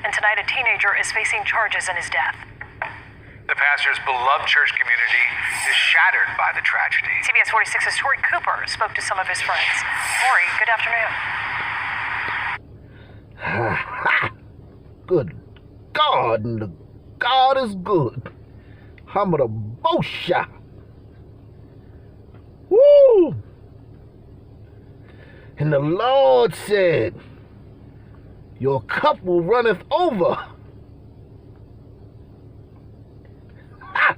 And tonight, a teenager is facing charges in his death. The pastor's beloved church community is shattered by the tragedy. CBS 46's Tori Cooper spoke to some of his friends. Tori, good afternoon. Good God, and the God is good. Hamada Bosha. Woo! And the Lord said, your cup will runneth over. Ha!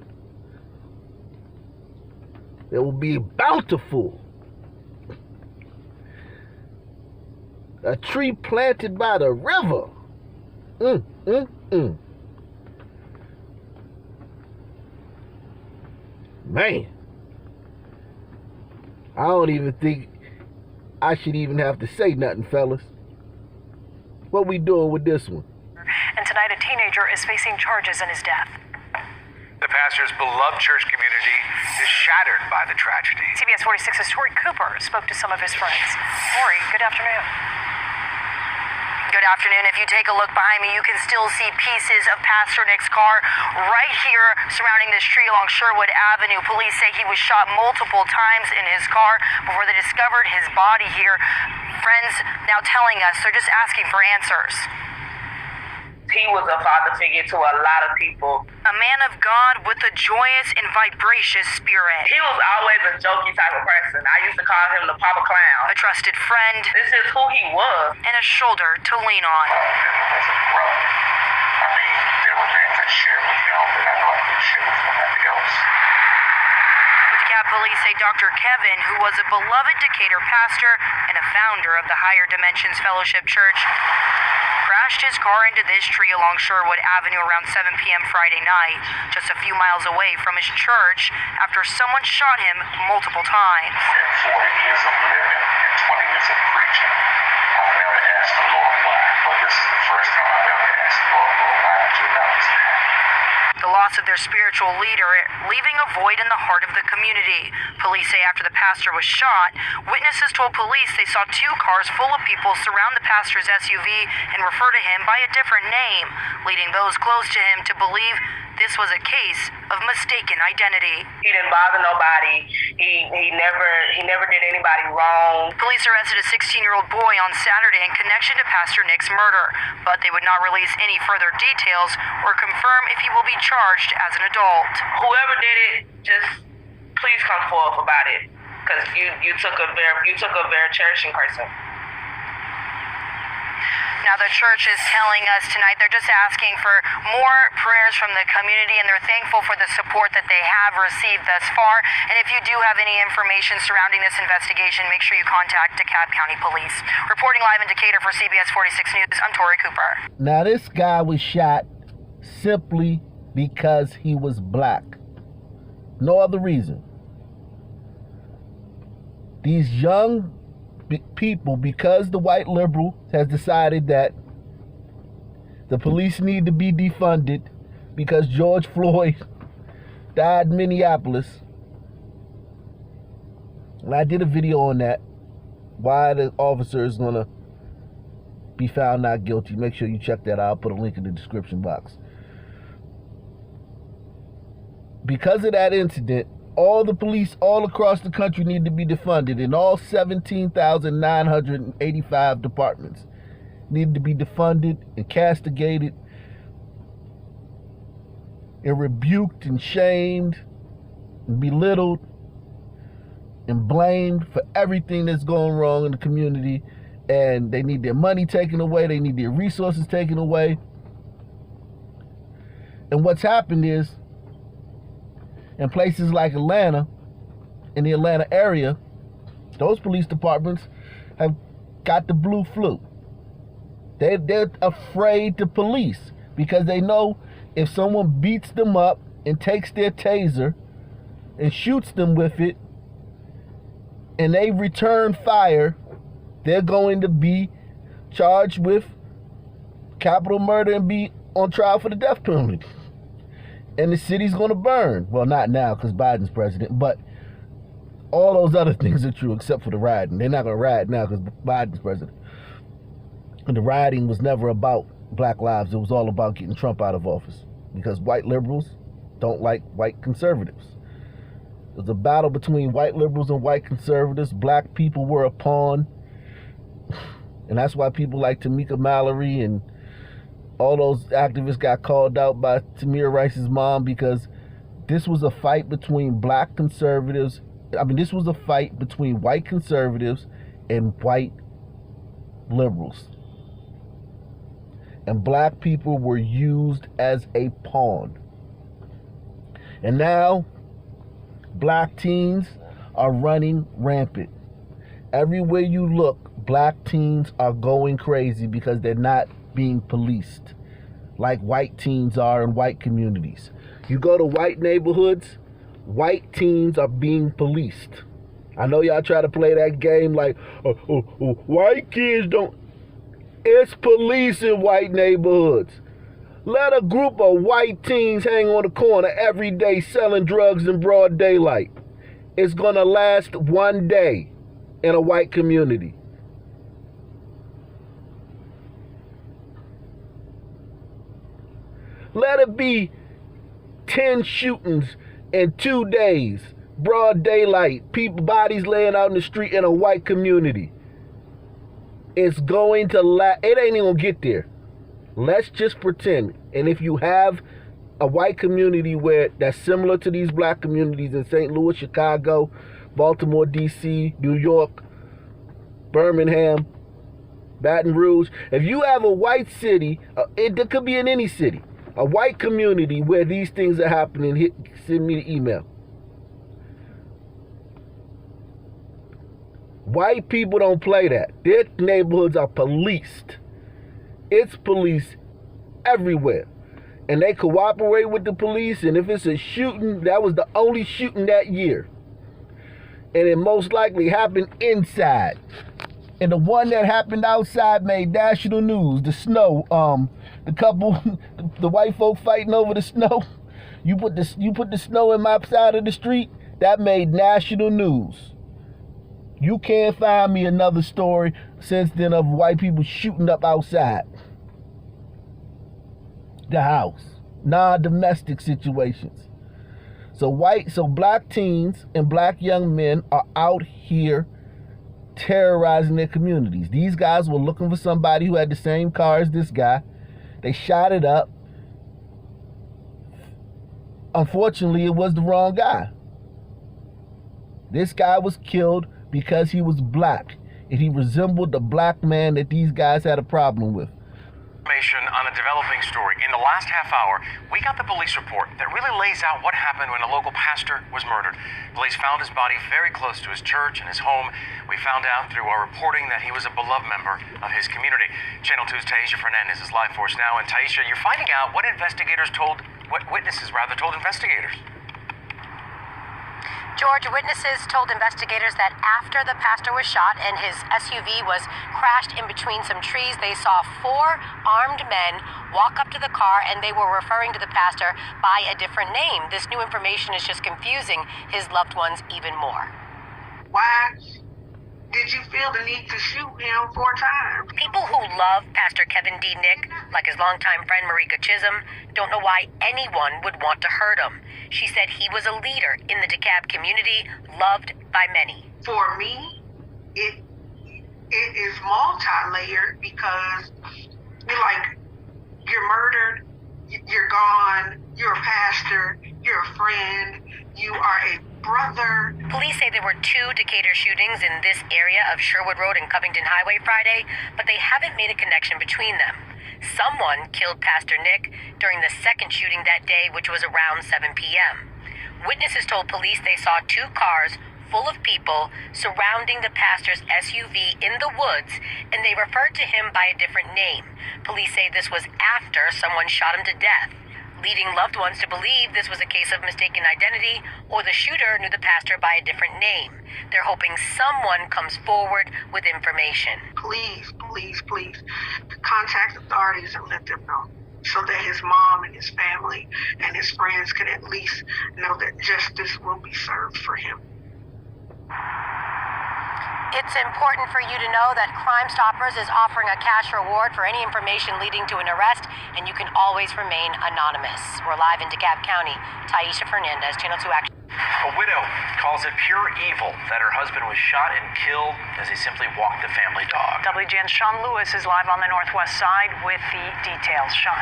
It will be bountiful. A tree planted by the river. Man, I don't even think I should even have to say nothing, fellas. What we doing with this one? And tonight, a teenager is facing charges in his death. The pastor's beloved church community is shattered by the tragedy. CBS 46's Tori Cooper spoke to some of his friends. Tori, good afternoon. Good afternoon. If you take a look behind me, you can still see pieces of Pastor Nick's car right here surrounding this tree along Sherwood Avenue. Police say he was shot multiple times in his car before they discovered his body here. Friends now telling us they're just asking for answers. He was a father figure to a lot of people. A man of God with a joyous and vivacious spirit. He was always a jokey type of person. I used to call him the Papa Clown. A trusted friend. This is who he was. And a shoulder to lean on. I mean, there were things I shared with him that I know I couldn't share with somebody else. Police say Dr. Kevin, who was a beloved Decatur pastor and a founder of the Higher Dimensions Fellowship Church, crashed his car into this tree along Sherwood Avenue around 7 p.m. Friday night, just a few miles away from his church, after someone shot him multiple times. In 40 years of living and 20 years of preaching, I've never asked the Lord why, but this is the first time I've ever asked the Lord, why did you allow this to happen? The loss of their spiritual leader leaving a void in the heart of the community. Police say after the pastor was shot, witnesses told police they saw two cars full of people surround the pastor's SUV and refer to him by a different name, leading those close to him to believe this was a case of mistaken identity. He didn't bother nobody. He never did anybody wrong. Police arrested a 16-year-old boy on Saturday in connection to Pastor Nick's murder, but they would not release any further details or confirm if he will be charged as an adult. Whoever did it, just please come forth about it, because you took a very cherishing person. Now, the church is telling us tonight they're just asking for more prayers from the community, and they're thankful for the support that they have received thus far. And if you do have any information surrounding this investigation, make sure you contact DeKalb County Police. Reporting live in Decatur for CBS 46 News, I'm Tori Cooper. Now, this guy was shot simply because he was black. No other reason. These young people, because the white liberal has decided that the police need to be defunded because George Floyd died in Minneapolis. And I did a video on that, why the officer is going to be found not guilty. Make sure you check that out. I'll put a link in the description box. Because of that incident, all the police all across the country need to be defunded, and all 17,985 departments need to be defunded and castigated and rebuked and shamed and belittled and blamed for everything that's going wrong in the community. And they need their money taken away. They need their resources taken away. And what's happened is, in places like Atlanta, in the Atlanta area, those police departments have got the blue flu. They're afraid to police because they know if someone beats them up and takes their taser and shoots them with it and they return fire, they're going to be charged with capital murder and be on trial for the death penalty. And the city's going to burn. Well, not now because Biden's president, but all those other things are true except for the rioting. They're not going to riot now because Biden's president. And the rioting was never about Black Lives. It was all about getting Trump out of office because white liberals don't like white conservatives. It was a battle between white liberals and white conservatives. Black people were a pawn. And that's why people like Tamika Mallory and all those activists got called out by Tamir Rice's mom, because this was a fight between black conservatives. This was a fight between white conservatives and white liberals. And black people were used as a pawn. And now, black teens are running rampant. Everywhere you look, black teens are going crazy because they're not being policed like white teens are in white communities. You go to white neighborhoods, white teens are being policed. I know y'all try to play that game like, white kids don't. It's police in white neighborhoods. Let a group of white teens hang on the corner every day selling drugs in broad daylight. It's gonna last one day in a white community. Let it be 10 shootings in 2 days, broad daylight, people, bodies laying out in the street in a white community. It's going to it ain't even gonna get there. Let's just pretend. And if you have a white community where that's similar to these black communities in St. Louis, Chicago, Baltimore, D.C., New York, Birmingham, Baton Rouge, if you have a white city, it could be in any city, a white community where these things are happening, send me the email. White people don't play that. Their neighborhoods are policed. It's police everywhere. And they cooperate with the police, and if it's a shooting, that was the only shooting that year. And it most likely happened inside. And the one that happened outside made national news. The snow, the couple, the white folk fighting over the snow. You put the snow in my side of the street, that made national news. You can't find me another story since then of white people shooting up outside the house. Non-domestic situations. So black teens and black young men are out here terrorizing their communities. These guys were looking for somebody who had the same car as this guy. They shot it up. Unfortunately, it was the wrong guy. This guy was killed because he was black, and he resembled the black man that these guys had a problem with. Information on a developing story. In the last half hour, we got the police report that really lays out what happened when a local pastor was murdered. Police found his body very close to his church and his home. We found out through our reporting that he was a beloved member of his community. Channel 2's Taisha Fernandez is live for us now. And Taisha, you're finding out what witnesses told investigators. George, witnesses told investigators that after the pastor was shot and his SUV was crashed in between some trees, they saw 4 armed men walk up to the car, and they were referring to the pastor by a different name. This new information is just confusing his loved ones even more. Why did you feel the need to shoot him 4 times? People who love Pastor Kevin D. Nick, like his longtime friend Marika Chisholm, don't know why anyone would want to hurt him. She said he was a leader in the DeKalb community, loved by many. For me, it is multi-layered because you're murdered, you're gone, you're a pastor, you're a friend, you are a brother. Police say there were 2 Decatur shootings in this area of Sherwood Road and Covington Highway Friday, but they haven't made a connection between them. Someone killed Pastor Nick during the second shooting that day, which was around 7 p.m. Witnesses told police they saw 2 cars full of people surrounding the pastor's SUV in the woods, and they referred to him by a different name. Police say this was after someone shot him to death, leading loved ones to believe this was a case of mistaken identity or the shooter knew the pastor by a different name. They're hoping someone comes forward with information. Please, please, please contact authorities and let them know, so that his mom and his family and his friends can at least know that justice will be served for him. It's important for you to know that Crime Stoppers is offering a cash reward for any information leading to an arrest, and you can always remain anonymous. We're live in DeKalb County. Taisha Fernandez, Channel 2 Action. A widow calls it pure evil that her husband was shot and killed as he simply walked the family dog. WGN's Sean Lewis is live on the Northwest Side with the details. Sean.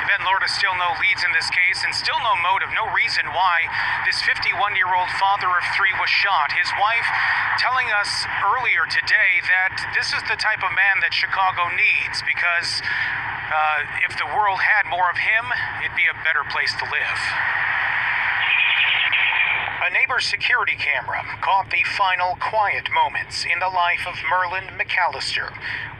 Yvette and Lorda, still no leads in this case and still no motive, no reason why this 51-year-old father of three was shot. His wife telling us earlier today that this is the type of man that Chicago needs because if the world had more of him, it'd be a better place to live. A neighbor's security camera caught the final quiet moments in the life of Merlin McAllister,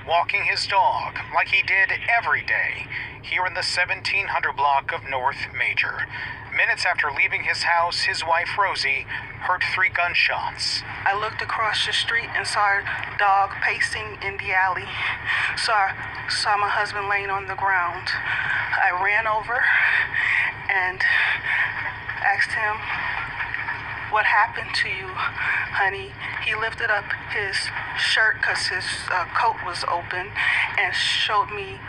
walking his dog like he did every day here in the 1700 block of North Major. Minutes after leaving his house, his wife Rosie heard 3 gunshots. I looked across the street and saw a dog pacing in the alley. Saw my husband laying on the ground. I ran over and asked him, "What happened to you, honey?" He lifted up his shirt because his coat was open and showed me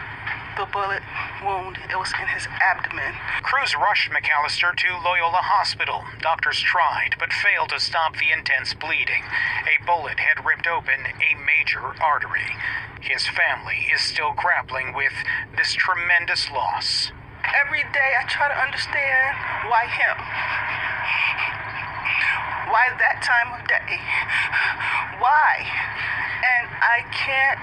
the bullet wound. It was in his abdomen. Crews rushed McAllister to Loyola Hospital. Doctors tried, but failed to stop the intense bleeding. A bullet had ripped open a major artery. His family is still grappling with this tremendous loss. Every day I try to understand why him. Why that time of day? Why? And I can't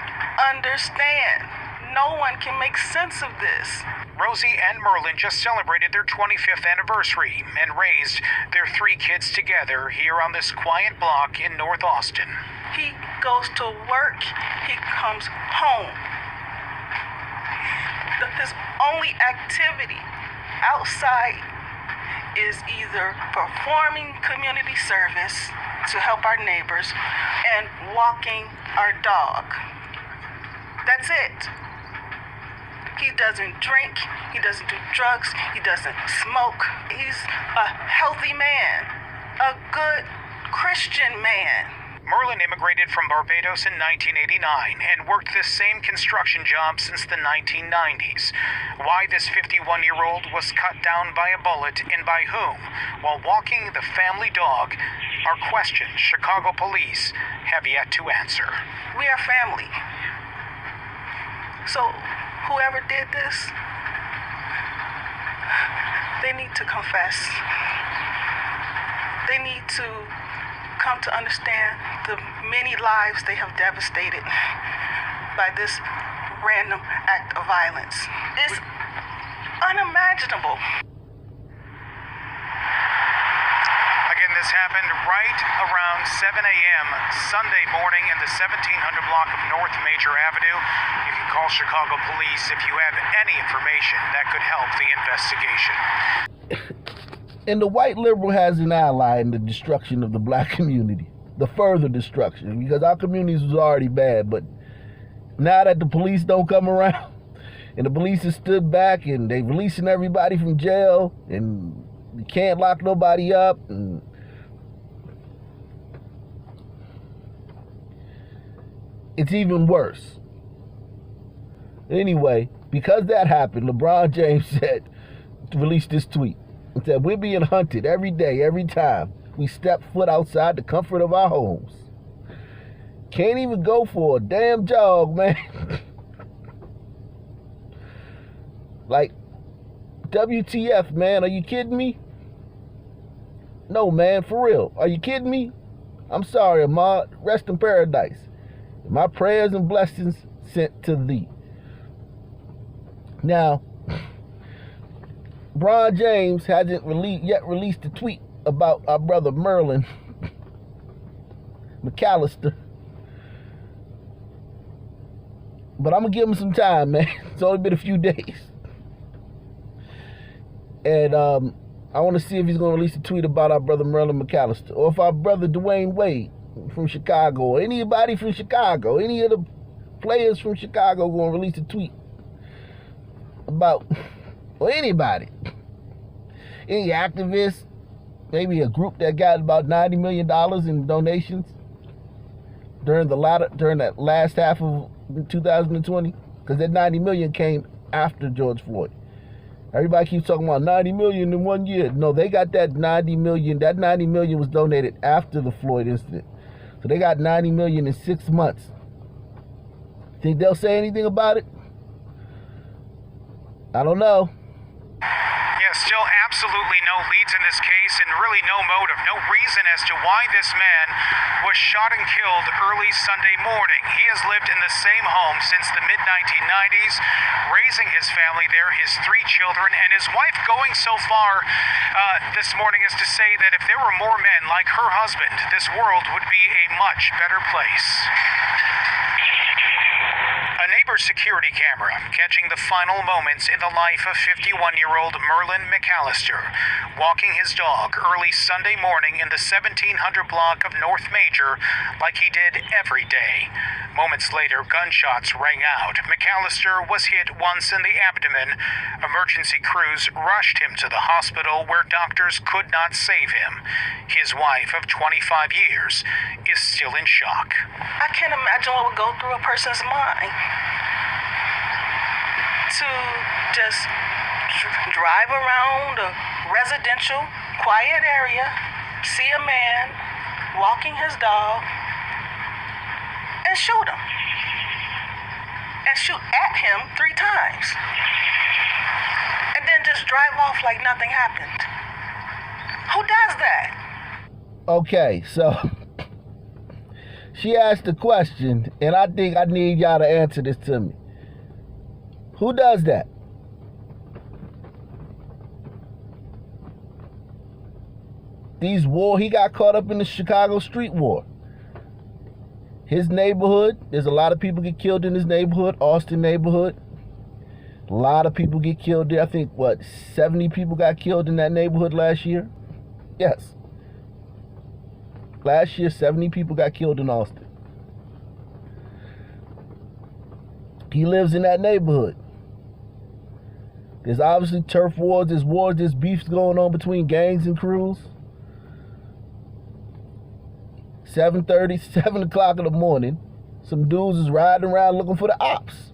understand. No one can make sense of this. Rosie and Merlin just celebrated their 25th anniversary and raised their 3 kids together here on this quiet block in North Austin. He goes to work, he comes home. His only activity outside is either performing community service to help our neighbors and walking our dog. That's it. He doesn't drink, he doesn't do drugs, he doesn't smoke. He's a healthy man, a good Christian man. Merlin immigrated from Barbados in 1989 and worked this same construction job since the 1990s. Why this 51-year-old was cut down by a bullet and by whom while walking the family dog are questions Chicago police have yet to answer. We are family. So whoever did this, they need to confess. They need to come to understand the many lives they have devastated by this random act of violence. It's unimaginable. Again, this happened right around 7 a.m. Sunday morning in the 1700 block of North Major Avenue. You can call Chicago police if you have any information that could help the investigation. And the white liberal has an ally in the destruction of the black community, the further destruction, because our communities was already bad. But now that the police don't come around and the police have stood back and they releasing everybody from jail and you can't lock nobody up, and it's even worse. Anyway, because that happened, LeBron James said, released this tweet. It said, "We're being hunted every day, every time we step foot outside the comfort of our homes. Can't even go for a damn jog, man." Like, WTF, man? Are you kidding me? No, man, for real. Are you kidding me? I'm sorry, Ahmad. Rest in paradise. My prayers and blessings sent to thee. Now, LeBron James hasn't yet released a tweet about our brother Merlin McAllister. But I'm going to give him some time, man. It's only been a few days. And I want to see if he's going to release a tweet about our brother Merlin McAllister. Or if our brother Dwayne Wade from Chicago, or anybody from Chicago, any of the players from Chicago going to release a tweet about, or anybody, any activists, maybe a group that got about $90 million in donations during that last half of 2020? Because that 90 million came after George Floyd. Everybody keeps talking about 90 million in 1 year. No, they got that 90 million. That 90 million was donated after the Floyd incident. So they got 90 million in 6 months. Think they'll say anything about it? I don't know. Yeah, still absolutely no leads in this case and really no motive, no reason as to why this man was shot and killed early Sunday morning. He has lived in the same home since the mid-1990s, raising his family there, his 3 children, and his wife going so far this morning as to say that if there were more men like her husband, this world would be a much better place. A neighbor's security camera catching the final moments in the life of 51-year-old Merlin McAllister, walking his dog early Sunday morning in the 1700 block of North Major like he did every day. Moments later, gunshots rang out. McAllister was hit once in the abdomen. Emergency crews rushed him to the hospital where doctors could not save him. His wife of 25 years is still in shock. I can't imagine what would go through a person's mind to just drive around a residential, quiet area, see a man walking his dog, and shoot him. And shoot at him 3 times. And then just drive off like nothing happened. Who does that? Okay, so she asked a question, and I think I need y'all to answer this to me. Who does that? He got caught up in the Chicago street war. His neighborhood, there's a lot of people get killed in his neighborhood, Austin neighborhood. A lot of people get killed there. I think, 70 people got killed in that neighborhood last year? Yes. Last year, 70 people got killed in Austin. He lives in that neighborhood. There's obviously turf wars, there's beefs going on between gangs and crews. 7:30, 7 o'clock in the morning, some dudes is riding around looking for the ops.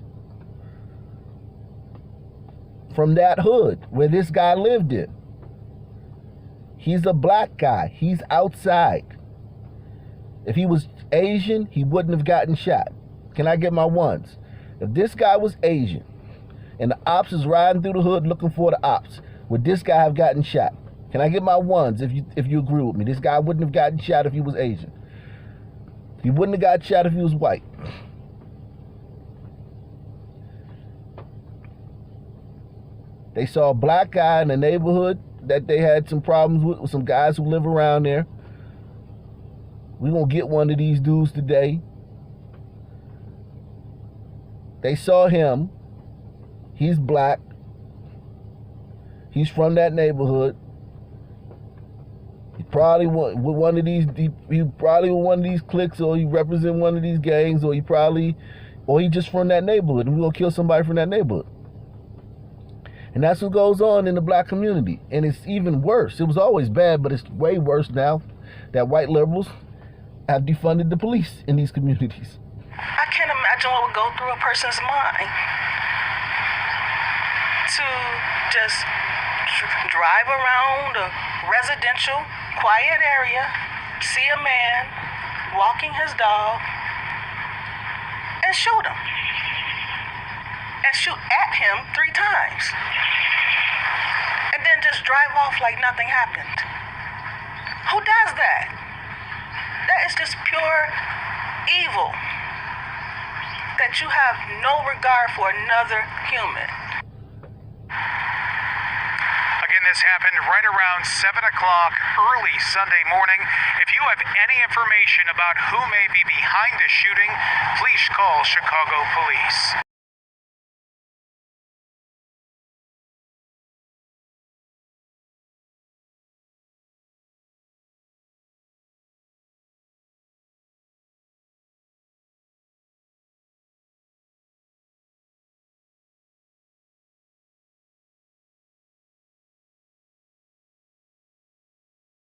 From that hood where this guy lived in. He's a black guy. He's outside. If he was Asian, he wouldn't have gotten shot. Can I get my ones? If this guy was Asian and the ops is riding through the hood looking for the ops, would this guy have gotten shot? Can I get my ones if you agree with me? This guy wouldn't have gotten shot if he was Asian. He wouldn't have got shot if he was white. They saw a black guy in the neighborhood that they had some problems with some guys who live around there. We're going to get one of these dudes today. They saw him. He's black. He's from that neighborhood. He probably with one of these. He probably with one of these cliques, or he represent one of these gangs, or he just from that neighborhood. And we're gonna kill somebody from that neighborhood. And that's what goes on in the black community. And it's even worse. It was always bad, but it's way worse now that white liberals have defunded the police in these communities. I can't imagine what would go through a person's mind to just drive around a residential, quiet area, see a man walking his dog, and shoot him. And shoot at him 3 times. And then just drive off like nothing happened. Who does that? That is just pure evil. That you have no regard for another human. Again, this happened right around 7 o'clock early Sunday morning. If you have any information about who may be behind this shooting, please call Chicago Police.